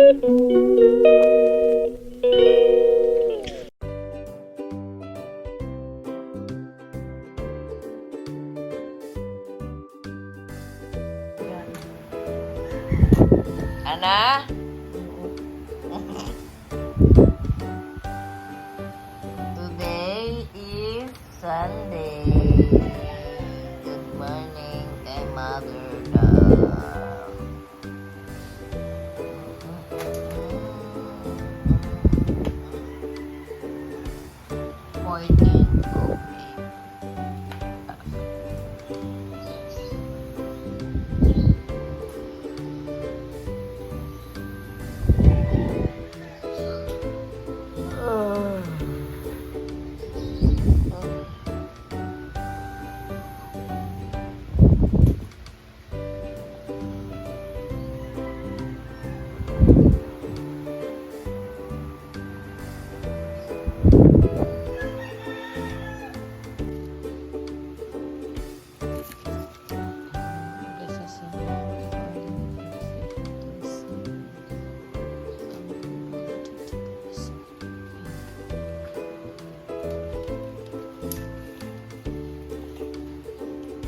Ana? Today is Sunday. Good morning kay Mother Love. 14 coffee.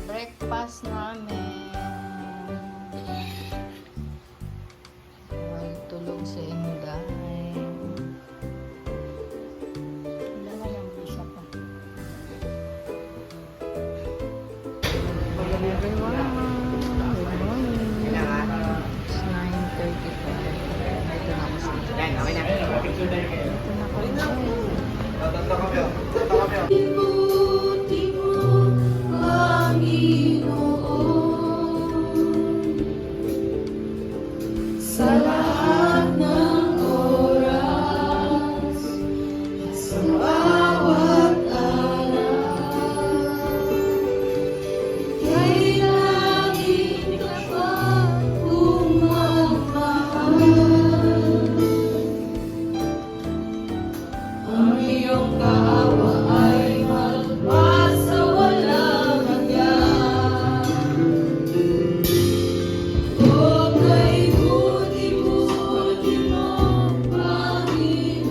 Breakfast namin. Tulog sa Inday. Wala na lang isa pa. Everyone, good morning. It's 9:35. Ito na ako sa Sa lahat ng oras, sa bawat araw, kay langit ka pa pumamahal. Ang iyong kaawa ay malpas sa walang hanggan. O kay buti-buti mo, Panginoon,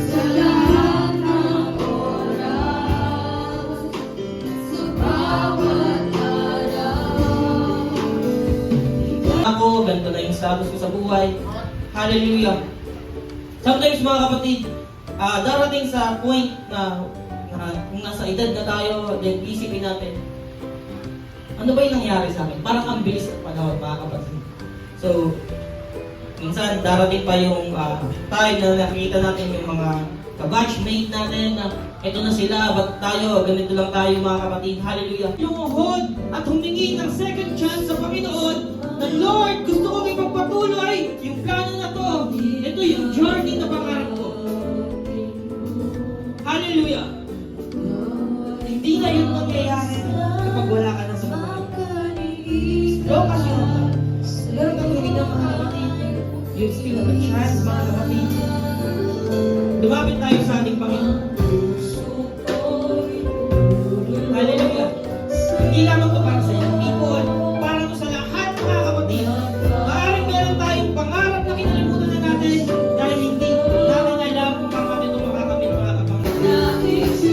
sa lahat ng oras, sa bawat araw. Ako, ganito na yung status ko sa buhay. Hallelujah. Sometimes mga kapatid, darating sa point na kung nasa edad na tayo, then isipin natin, ano ba yung nangyari sa akin? Parang ang bilis ng panahon, mga kapatid. So, minsan darating pa yung time na nakikita natin yung mga ka-batchmate natin na eto na sila, ba't tayo, ganito lang tayo mga kapatid. Hallelujah. Yung uhod at humingi ng second chance sa Panginoon na Lord, gusto kong ipagpatuloy yung plano na to. Ito yung journey na pangarap ko. Hallelujah. Hindi na yun mangyayari kapag wala ka na sa Panginoon. Long as you meron kang humingi ng mga kapatid, you still have a chance mga kapatid. Lumapit tayo sa ating Panginoon. Hallelujah. Hindi lamang po para sa young people, para po sa lahat mga kapatid. Maaaring meron tayong pangarap na kinalimutan na natin dahil hindi natin alam kung bakit ito makakamit mga kapatid. Sa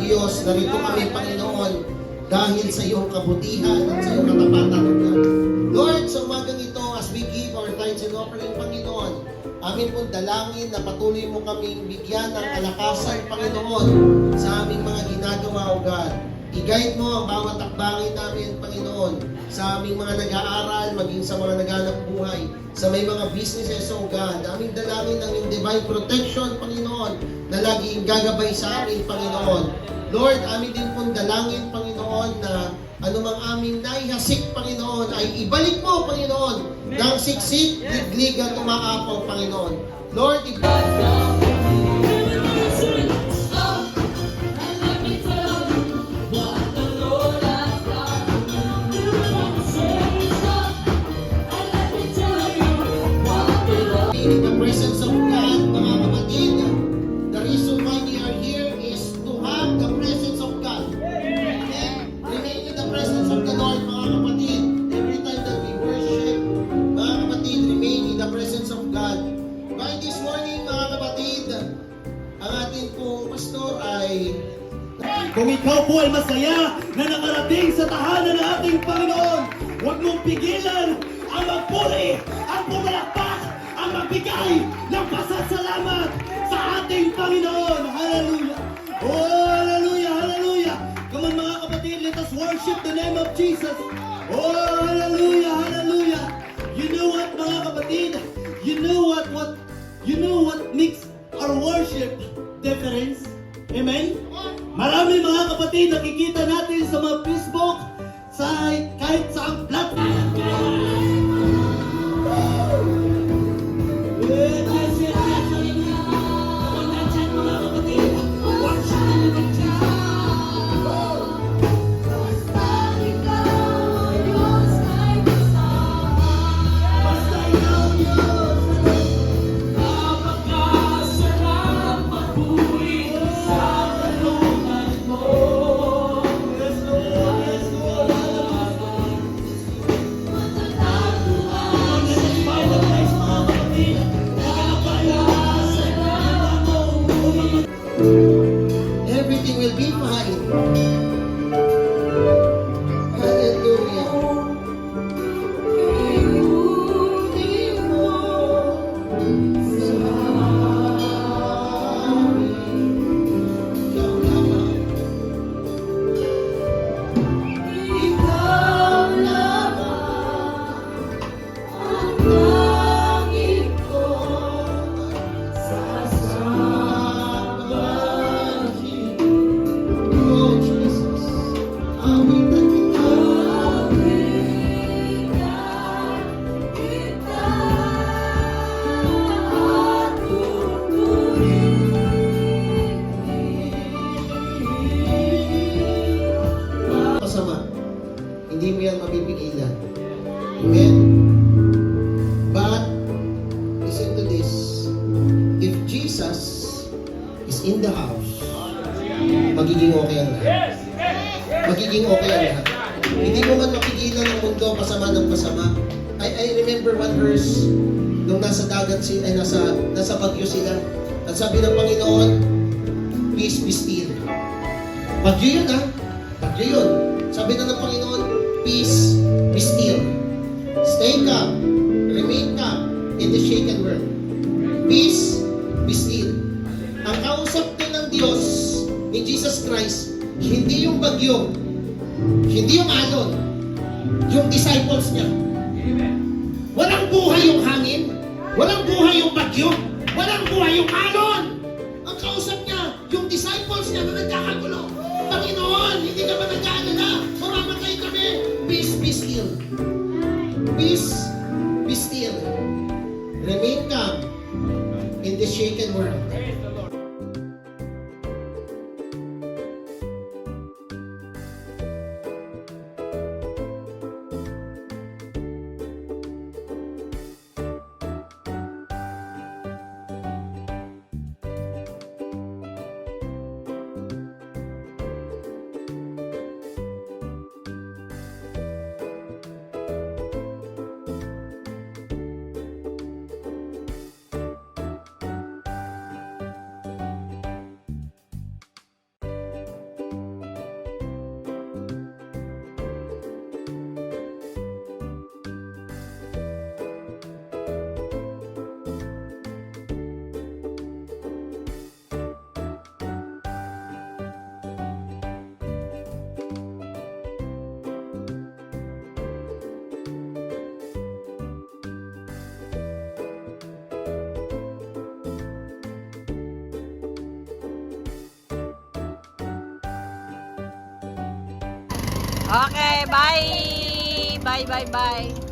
Diyos, narito kami, Panginoon, dahil sa iyong kabutihan at sa iyong katapatan, O God. Lord, sa umagang ito, as we give our tithes and offering, Panginoon, amin pong dalangin na patuloy mo kaming bigyan ng kalakasan, Panginoon, sa aming mga ginagawa, O God. I-guide mo ang bawat takbangin namin, Panginoon, sa aming mga nag-aaral, maging sa mga naghanap buhay, sa may mga businesses, O God. Aming dalangin ng iyong divine protection, Panginoon, na laging gagabay sa amin, Panginoon. Lord, amin din pong dalangin, Panginoon, na anumang aming naihasik, Panginoon, ay ibalik mo, Panginoon, ng siksik, liglig at umaapaw, Panginoon. Lord, in the presence of God, mga kapatid, the reason why we are here is to have the presence of God. Amen? Remain in the presence of the Lord, mga kapatid. Every time that we worship, mga kapatid, remain in the presence of God. By this morning, mga kapatid, ang ating pong pastor ay Kung ikaw po ay masaya na nakarating sa tahanan ng ating Panginoon, huwag mong pigilan ang magpuri, ang pumalakpak, ang magbigay ng pasasalamat sa ating Panginoon. Hallelujah! Oh, hallelujah, hallelujah! Come on mga kapatid, let us worship the name of Jesus. Oh, hallelujah, hallelujah! You know what mga kapatid? You know what makes our worship difference? Amen? Marami mga kapatid nakikita natin sa mga Facebook, sa kahit sa platform. Yes, hallelujah. Come on, nandyan mga kapatid. Worship. Basta ikaw, Diyos. Napakasarap magpuri sa kalooban mo. Yes, Lord. Yes, Lord. Find the place, mga kapatid. everything will be fine. Hallelujah. Ikaw lamang. Ikaw lamang ang langit ko sa Sabahid. Oh, Jesus. Awitan kita. Pasama. Hindi mo yan mapipigilan. Amen? But, listen to this. If Jesus is in the house, magiging okay ang lahat. Magiging okay ang lahat. Hindi mo man mapigilan ang mundo pasama ng pasama. I remember one verse nung nasa dagat sila, ay nasa bagyo sila. At sabi ng Panginoon, peace be still. Bagyo yun ha? Bagyo yun. Sabi na ng Panginoon, peace be still. Stay calm. Remain calm in the shaken world. Peace be still. Ang kausap din ng Diyos ni Jesus Christ, hindi yung bagyo, hindi yung alon, yung disciples niya. Walang buhay yung hangin, walang buhay yung bagyo, walang buhay yung alon. Ang kausap niya, yung disciples niya na nagkakagulo. Panginoon, hindi ka ba nag-aalala? Mamamatay kami. Peace be still. Peace be still. Remain calm in this shaken world. Okay, bye! Bye, bye, bye.